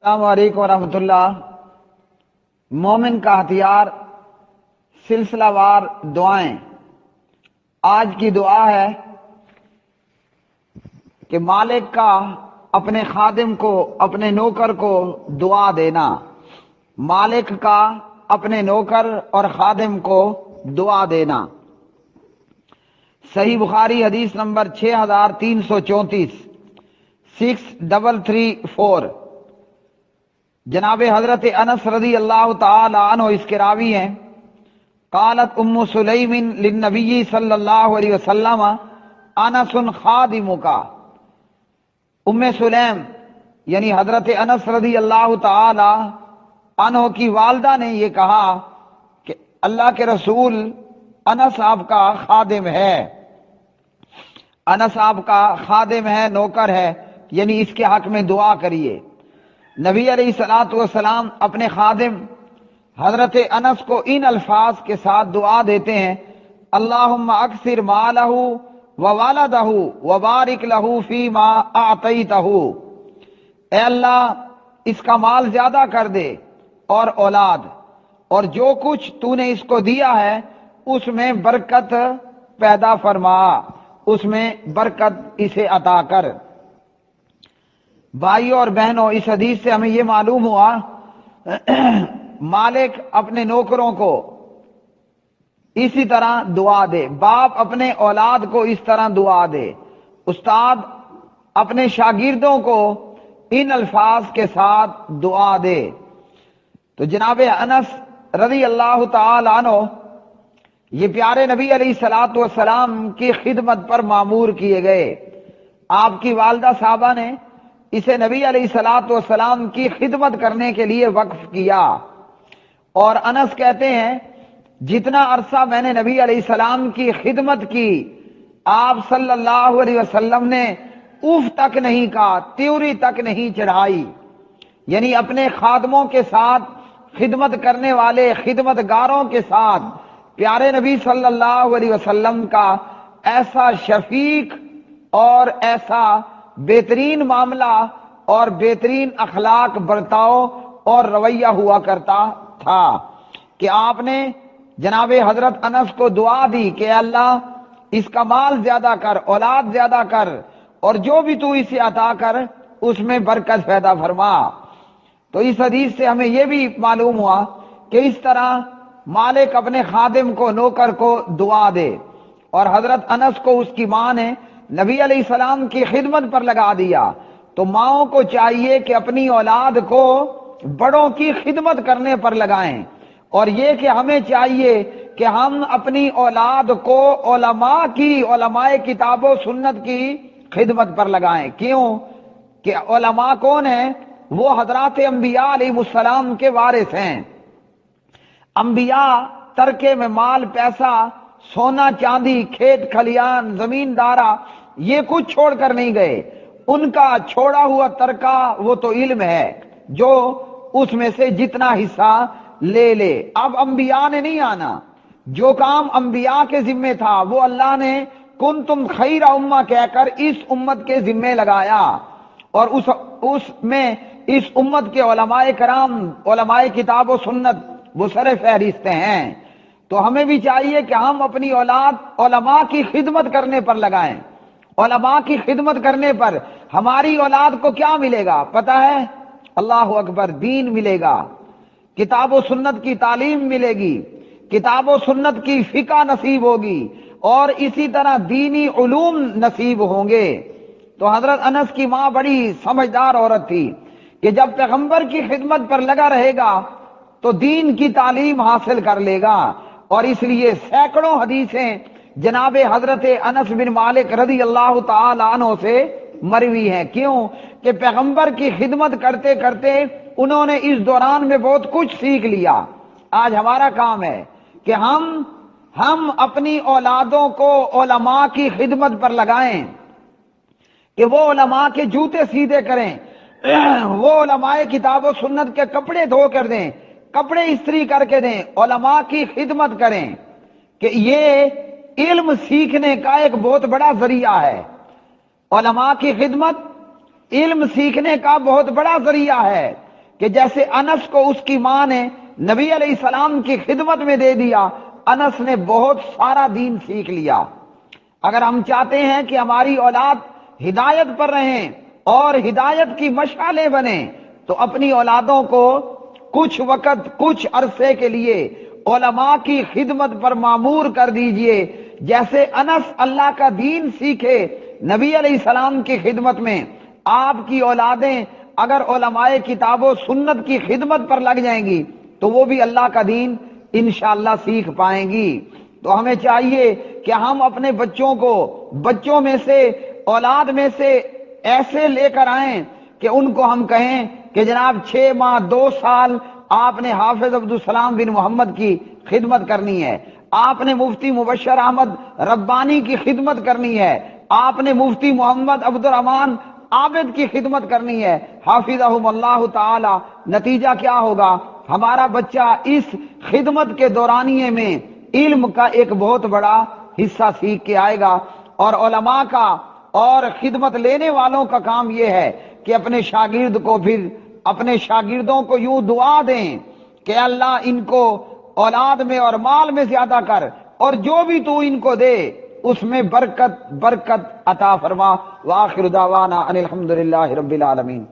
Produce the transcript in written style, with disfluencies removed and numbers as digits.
السلام علیکم ورحمۃ اللہ۔ مومن کا ہتھیار سلسلہ وار دعائیں۔ آج کی دعا ہے کہ مالک کا اپنے خادم کو، اپنے نوکر کو دعا دینا۔ مالک کا اپنے نوکر اور خادم کو دعا دینا۔ صحیح بخاری حدیث نمبر 6334 6334۔ جناب حضرت انس رضی اللہ تعالی عنہ اس کے راوی ہیں۔ قالت ام سلیم للنبی صلی اللہ علیہ وسلم انس خادمک۔ ام سلیم یعنی حضرت انس رضی اللہ تعالی عنہ کی والدہ نے یہ کہا کہ اللہ کے رسول انس آپ کا خادم ہے، انس آپ کا خادم ہے، نوکر ہے، یعنی اس کے حق میں دعا کریے۔ نبی علیہ الصلوۃ والسلام اپنے خادم حضرت انس کو ان الفاظ کے ساتھ دعا دیتے ہیں: اللہم اکثر مالہ ووالدہ وبارک لہ فیما اعطیتہ۔ اے اللہ اس کا مال زیادہ کر دے اور اولاد، اور جو کچھ تو نے اس کو دیا ہے اس میں برکت پیدا فرما، اس میں برکت اسے عطا کر۔ بھائیوں اور بہنوں، اس حدیث سے ہمیں یہ معلوم ہوا مالک اپنے نوکروں کو اسی طرح دعا دے، باپ اپنے اولاد کو اس طرح دعا دے، استاد اپنے شاگردوں کو ان الفاظ کے ساتھ دعا دے۔ تو جناب انس رضی اللہ تعالی عنہ یہ پیارے نبی علیہ الصلوۃ والسلام کی خدمت پر معمور کیے گئے۔ آپ کی والدہ صاحبہ نے اسے نبی علیہ الصلوۃ والسلام کی خدمت کرنے کے لیے وقف کیا، اور انس کہتے ہیں جتنا عرصہ میں نے نبی علیہ السلام کی خدمت کی، آپ صلی اللہ علیہ وسلم نے اف تک نہیں کہا، تیوری تک نہیں چڑھائی، یعنی اپنے خادموں کے ساتھ، خدمت کرنے والے خدمت گاروں کے ساتھ پیارے نبی صلی اللہ علیہ وسلم کا ایسا شفیق اور ایسا بہترین معاملہ اور بہترین اخلاق برتاؤ اور رویہ ہوا کرتا تھا کہ آپ نے جناب حضرت انس کو دعا دی کہ اللہ اس کا مال زیادہ کر، اولاد زیادہ کر، اور جو بھی تو اسے عطا کر اس میں برکت پیدا فرما۔ تو اس حدیث سے ہمیں یہ بھی معلوم ہوا کہ اس طرح مالک اپنے خادم کو، نوکر کو دعا دے، اور حضرت انس کو اس کی ماں نے نبی علیہ السلام کی خدمت پر لگا دیا۔ تو ماؤں کو چاہیے کہ اپنی اولاد کو بڑوں کی خدمت کرنے پر لگائیں، اور یہ کہ ہمیں چاہیے کہ ہم اپنی اولاد کو علماء کتاب و سنت کی خدمت پر لگائیں۔ کیوں کہ علماء کون ہیں؟ وہ حضرات انبیاء علیہ السلام کے وارث ہیں۔ انبیاء ترکے میں مال، پیسہ، سونا چاندی، کھیت کھلیان، زمیندارہ، یہ کچھ چھوڑ کر نہیں گئے۔ ان کا چھوڑا ہوا ترکہ وہ تو علم ہے، جو اس میں سے جتنا حصہ لے لے۔ اب انبیاء نے نہیں آنا، جو کام انبیاء کے ذمے تھا وہ اللہ نے کنتم خیر امہ کہہ کر اس امت کے ذمے لگایا، اور اس میں اس امت کے علماء کرام، علماء کتاب و سنت وہ سر فہرست ہیں۔ تو ہمیں بھی چاہیے کہ ہم اپنی اولاد علماء کی خدمت کرنے پر لگائیں۔ علماء کی خدمت کرنے پر ہماری اولاد کو کیا ملے گا پتہ ہے؟ اللہ اکبر، دین ملے گا، کتاب و سنت کی تعلیم ملے گی، کتاب و سنت کی فقہ نصیب ہوگی، اور اسی طرح دینی علوم نصیب ہوں گے۔ تو حضرت انس کی ماں بڑی سمجھدار عورت تھی کہ جب پیغمبر کی خدمت پر لگا رہے گا تو دین کی تعلیم حاصل کر لے گا، اور اس لیے سینکڑوں حدیثیں جناب حضرت انس بن مالک رضی اللہ تعالی عنہ سے مروی ہیں۔ کیوں کہ پیغمبر کی خدمت کرتے کرتے انہوں نے اس دوران میں بہت کچھ سیکھ لیا۔ آج ہمارا کام ہے کہ ہم اپنی اولادوں کو علماء کی خدمت پر لگائیں، کہ وہ علماء کے جوتے سیدھے کریں، وہ علماء کتاب و سنت کے کپڑے دھو کر دیں، کپڑے استری کر کے دیں، علماء کی خدمت کریں، کہ یہ علم سیکھنے کا ایک بہت بڑا ذریعہ ہے۔ علماء کی خدمت علم سیکھنے کا بہت بڑا ذریعہ ہے۔ کہ جیسے انس کو اس کی ماں نے نبی علیہ السلام کی خدمت میں دے دیا، انس نے بہت سارا دین سیکھ لیا۔ اگر ہم چاہتے ہیں کہ ہماری اولاد ہدایت پر رہیں اور ہدایت کی مشعلیں بنیں تو اپنی اولادوں کو کچھ وقت، کچھ عرصے کے لیے علماء کی خدمت پر معمور کر دیجئے۔ جیسے انس اللہ کا دین سیکھے نبی علیہ السلام کی خدمت میں، آپ کی اولادیں اگر علماء کتاب و سنت کی خدمت پر لگ جائیں گی تو وہ بھی اللہ کا دین انشاءاللہ سیکھ پائیں گی۔ تو ہمیں چاہیے کہ ہم اپنے بچوں کو، بچوں میں سے، اولاد میں سے ایسے لے کر آئیں کہ ان کو ہم کہیں کہ جناب 6 ماہ 2 سال آپ نے حافظ عبدالسلام بن محمد کی خدمت کرنی ہے، آپ نے مفتی مبشر احمد ربانی کی خدمت کرنی ہے، آپ نے مفتی محمد عبد الرحمان عابد کی خدمت کرنی ہے، حافظہم اللہ تعالی۔ نتیجہ کیا ہوگا؟ ہمارا بچہ اس خدمت کے دورانیے میں علم کا ایک بہت بڑا حصہ سیکھ کے آئے گا۔ اور علماء کا اور خدمت لینے والوں کا کام یہ ہے کہ اپنے شاگرد کو، پھر اپنے شاگردوں کو یوں دعا دیں کہ اللہ ان کو اولاد میں اور مال میں زیادہ کر، اور جو بھی تو ان کو دے اس میں برکت عطا فرما۔ وآخر دعوانا ان الحمدللہ رب العالمین۔